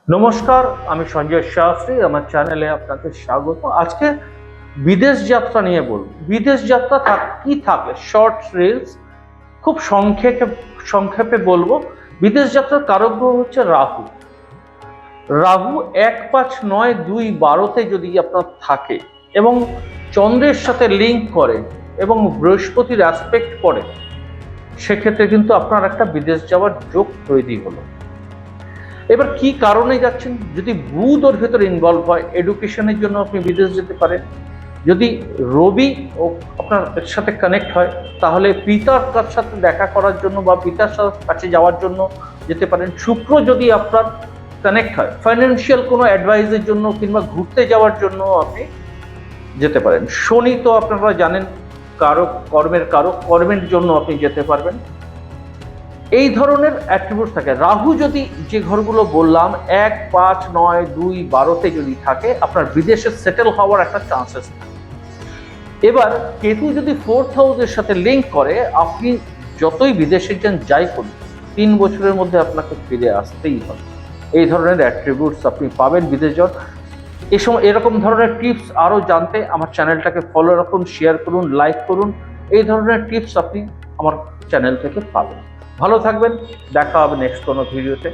নমস্কার, আমি সঞ্জয় শাস্ত্রী। আমার চ্যানেলে আপনাকে স্বাগত। আজকে বিদেশ যাত্রা নিয়ে বলবো। বিদেশ যাত্রা কি থাকে, শর্ট রিলস, খুব সংক্ষেপে বলবো। বিদেশ যাত্রার কারক গ্রহ হচ্ছে রাহু। রাহু 1-5-9-2-12 যদি আপনার থাকে এবং চন্দ্রের সাথে লিঙ্ক করে এবং বৃহস্পতির অ্যাসপেক্ট করে, সেক্ষেত্রে কিন্তু আপনার একটা বিদেশ যাওয়ার যোগ তৈরি হলো। এবার কি কারণে যাচ্ছেন? যদি বুধ ওর ভেতরে ইনভলভ হয়, এডুকেশনের জন্য আপনি বিদেশ যেতে পারেন। যদি রবি ও আপনার এর সাথে কানেক্ট হয়, তাহলে পিতার সাথে দেখা করার জন্য বা পিতার কাছে যাওয়ার জন্য যেতে পারেন। শুক্র যদি আপনার কানেক্ট হয়, ফাইন্যান্সিয়াল কোনো অ্যাডভাইসের জন্য কিংবা ঘুরতে যাওয়ার জন্য আপনি যেতে পারেন। শনি তো আপনারা জানেন কারক, কর্মের জন্য আপনি যেতে পারবেন। এই ধরনের অ্যাট্রিবিউটস থাকে। রাহু যদি যে ঘরগুলো বললাম 1-5-9-2-12 যদি থাকে, আপনার বিদেশে সেটেল হওয়ার একটা চান্সেস থাকে। এবার কেতু যদি 4th হাউসের সাথে লিঙ্ক করে, আপনি যতই বিদেশে যান, যাই করুন, 3 বছরের মধ্যে আপনাকে ফিরে আসতেই হবে। এই ধরনের অ্যাট্রিবিউটস আপনি পাবেন বিদেশ যাওয়ার। এই সময় এরকম ধরনের টিপস আরও জানতে আমার চ্যানেলটাকে ফলো রাখুন, শেয়ার করুন, লাইক করুন। এই ধরনের টিপস আপনি আমার চ্যানেল থেকে পাবেন। ভালো থাকবেন, দেখা হবে নেক্সট কোনো ভিডিওতে।